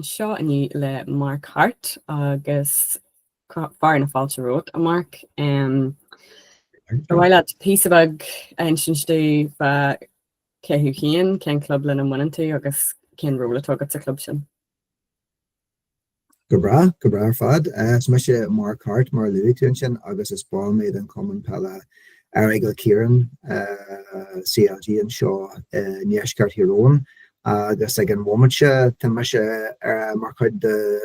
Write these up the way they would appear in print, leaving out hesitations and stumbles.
seo aniu le Mark Harte agus far na fáilte rót a Mark. Bhile písabag einsinstú ba ceithú chéan cén chlub lena muintú agus cén róla tógad sa chlub sin. Go bra ar fad. Is me sé Mark Harte mar luúún sin agus is bá méid an common pela Aireagal Chiaráin CLG an seo Nioifigeach Chiaráin agus ag an bhfumaide tá me sé mar chuid de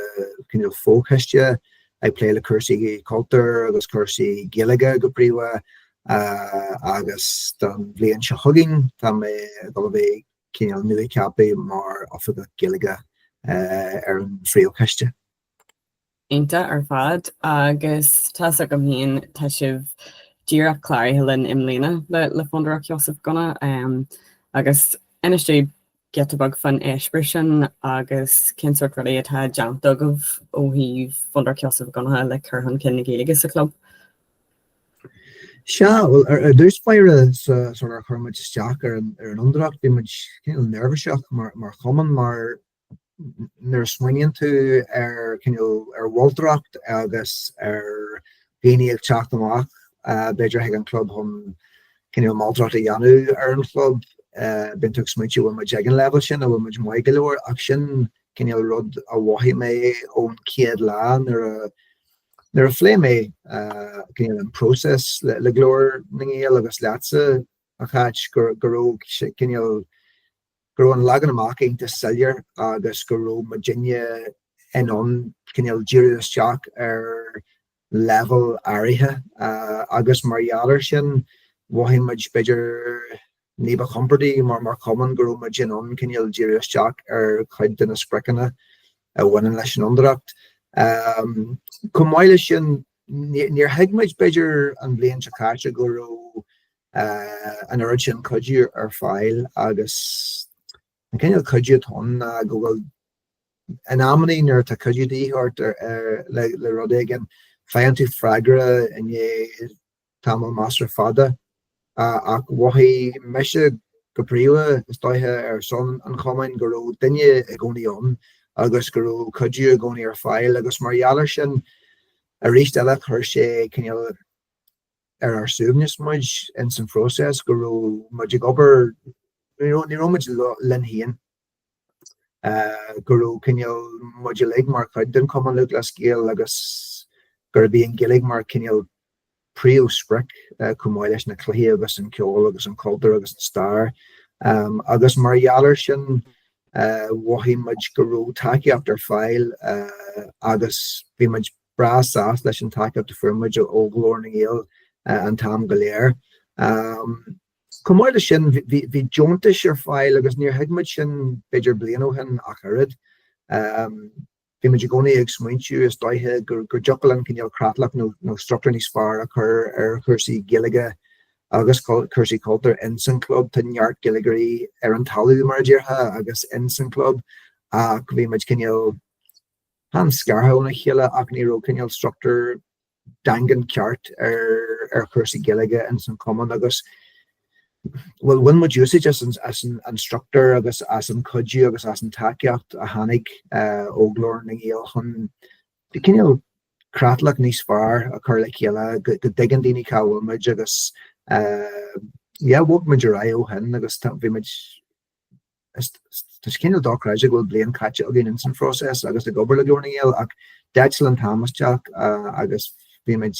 fhóchoiste ag pléile Choirbhín Cultúr agus Choirbhín Gaeilge go príomha agus don bliain se thugainn tá mé go bhéh cinál nua ceappa mar Oifigeach Gaeilge ar an phríomhchoiste. Einta ar fad agus tá go mhíon tá sibh díreach cláraithe linn mbliana le Fondúireacht Sheosaimh Mhic Dhonncha agus inistú getabag fan éisbir sin agus cin sort ruí atá deantagah ó híh Fondúireacht Sheosaimh Mhic Dhonncha le chuhann cin na Gaeilge sa chlub. Well, dús feire sort ar chuirmuid isteach ar an iondracht bhí muid cinál nervhaiseach mar chumann mar nuair smaoineann tú ar bhalldracht agus ar Aireagal Chiaráin beidir ag an chlub chun máildracht a dhéanú ar an chlub bin tú smaointe bhfuil muid ag an level sin a bhfuil muid maiid go leor ach sin rud a bhaithí mé ón chéad lá nuair a phlé mé an próses le glóir na ngiail agus leatsa a chaid gur an lagan amach einta sillir agus gur raibh Virginia enon díreach isteach ar level áirithe agus mar dheallar sin bhaithí muid beidir níba chompertí mar common gur raibh muid enon díreach isteach ar chuid den na sprecanna a bhaineann leis an iondracht. Chomh maith sin níor thuigh beidir an bliain se caite go raibh an oiread sin cuidiú ar fáil agus an cuidiú tón go bhfuil an ammaní nuair tá cuidiú díthart le rud éigean féin tú freigra in tamil master fada ach bhaithí meise go príomha is dóithe ar son an chomainn go raibh duine ag gcónaíonn agus gur raibh cuidiú a gcónaí ar fáil agus mar dheallar sin a rís eile chuir sé ar súbneas muid in san próses go raibh muid ag obair ní raibh muid linn haon gur raibh muid le mar chuid den cumann le scéal agus gur bíon Gaeilge mar príomh sprec chomh maith leis na cluiche agus an ceol agus an cultúr agus an stair agus mar dheallar sin bhaithí muid go raibh takeíocht ar fáil agus bhí muid brasás leis an takeíocht a fuairmuid ó glóir na ngiail an tam go léir. Chomh maith sin bhí deontais ar fáil agus níor thuigh muid sin beidir bliain ó hin ach airad. Bhí muid gcónaí ag smaointiú is dóithe gur jocail an cinneal cratlach nó struchtúir níos fearr a chur ar Choirbhín Gaeilge agus Choirbhín Cultúr in san chlub tanneart Gaeilgeí ar an talú mar deartha agus in san chlub ach bhí muid cinneal an scartha na chéile ach ní raibh cinneal struchtúr dangan ceart ar Choirbhín Gaeilge in san common agus well when muid usage as an instructor agus as an cuidiú agus as an takeíocht a tháinig ó glóir na ngiail chun de cinneal cratlach níos fearr a chur le chéile go dtigean daoine cabhfuil muid agus bhg muid ar ó hin agus bhí muid Tá cinneal dóráide bhfuil bliain caite a gin in san próses agus le gobar le glóir na ngiail ach deitsil an tamasteach agus bhí muid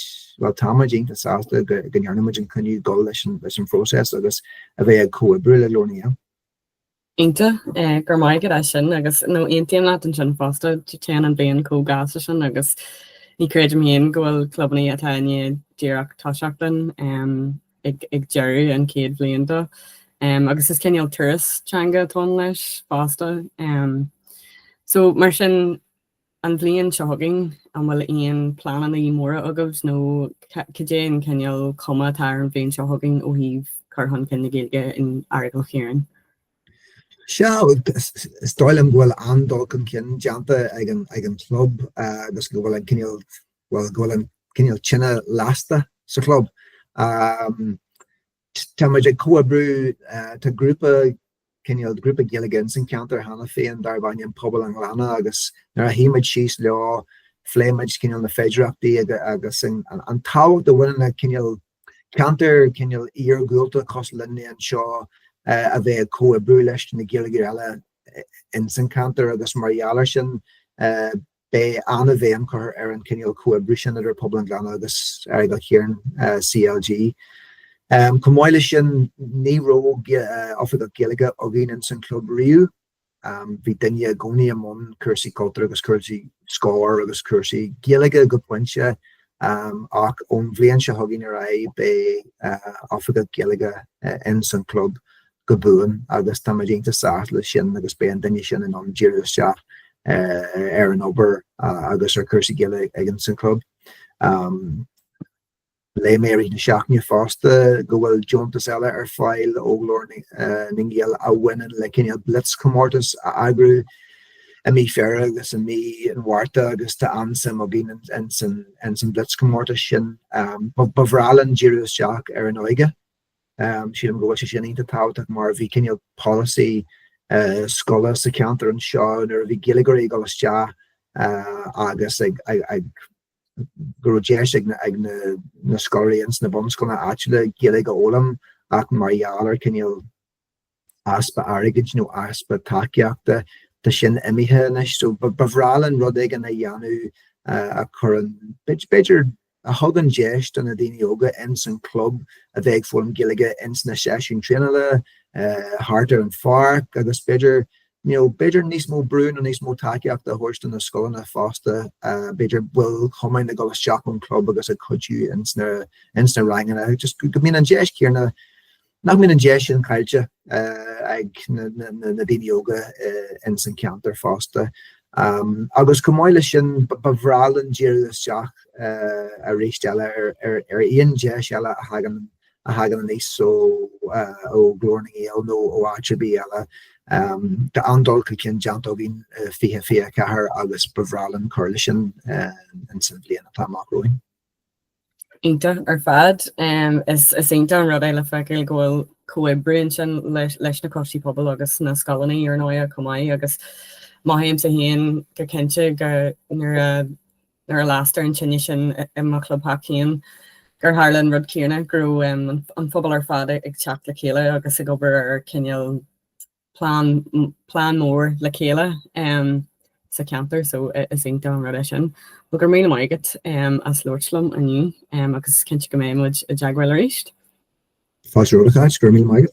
táid ionta sásta go gnearnmuid an cuniú go leis an próses agus a bheith ag cóibriú le glóir na ngiail. Einta gur maiid go sin agus nó aontaíon leat an sin fásta tean an bliain cógáasta sin agus ní creidir míon go bhfuil clubnaí atá díreach táiseachtain ag dearú an chéad blianta. Agus is cinneal turas teanga tón leis fásta. So mar sin an bblion se thugainn an bhfuil aon planan í móra agah nó céan cinneal cuma tá an bblion se thugainn ó híh chuhann cin na Gaeilge in Aireagal Chiaráin. Is dóilm bhfuil andul an cin deanta ag an chlub agus go bhfuil an cinneal tinine lásta sa chlub. Tá muid ag cóibriú tá grúpa cinneal grúpa Gaeilge san ceantar hana féin dar bhain pobl an lena agus nar a híimiid síos le fléimiid cinneal na féidirachtaí agus an táhacht do bhfuin na cinneal ceantar cinneal iargúilta cos linn an seo a bheith comhabrú leis na Gaeilge eile in san ceantar agus marir sin be anna bhéim chu ar an cinneal comhabrú sin ar pobl an lena agus Aireagal Chiaráin CLG. Cumáile sin ní ró Oifigeach Gaeilge a gin san chlub riú. Bhí duine gcónaí amón cursaí cultúr agus cursaí scóir agus cursaí Gaeilge go pointse ach ón bbliain se thugainn ar be Oifigeach Gaeilge in san chlub go buan agus tá dínta sát le sin agus be an duine sin in an ddíiristeach ar an obair agus ar cursaí Gaeilge ag san chlub. Le mérí na seachne fásta go bhfuil Jontas eile ar fáil óglór ningial a bhainean le cinneal blitz comórtas a agrú a mí fear agus a mí an bhharrta agus tá ansam a gin an san blitz comórtas sin bhrálan ddíiristeach ar an oige. Si am go bhfuil sin ínta táhaach mar bhí cinneal policy scola sa ceantar an seo nar bhí Gaeilge Gaeilge agus ag Gurujéis ag na scóiríons na bonscoilna áitiúla Gaeilge ólam ach marir cinneal aspa airgid nó aspa taceachta tá sin imithe inis so bhrálan rud ag na dheanú a churan beidir a thugan déist an na daoine óga in san chlub a bheith fóm Gaeilge in na seisiún tréile Harte an Farc agus beidir beidir níos mó brún an níos mó takeíocht a thuirsta na scolanna fásta beidir bhfuil chumainn na Gaeilge an chlub agus a cuidú insna rangan just go mín an déis céarna nach mín an déis sin caiilte ag na daoine óga in san ceantar fásta. Agus cumáile sin bhrálan ddíiristeach a réist eile ar aon déis eile a hagan an níos ó glórning éal nó ó áitribi eile. De andal go cin deanta bhín fihe cethir agus bhrálan chuirla sin in san bliain atá amachróin. Ínta ar fad is ínta an rud eile feicil gohfuil comhabriúin sin leis na cosí pobl agus na scalaní ar nóia cumáid agus maithaim sa haon go cinnte go nar a lástar an tinne sin i má club haíon gur hálan rud cíarna grú an phobal ar fad ag teach le chéile agus ag obair ar cinneal plan mór le chéile sa ceantar so is ínta an rud sin. But gur míle maigad as Lordslum aniu agus cinnte go méid a deaghfuil a ríist. Fáilte rudacha gur míle maigad.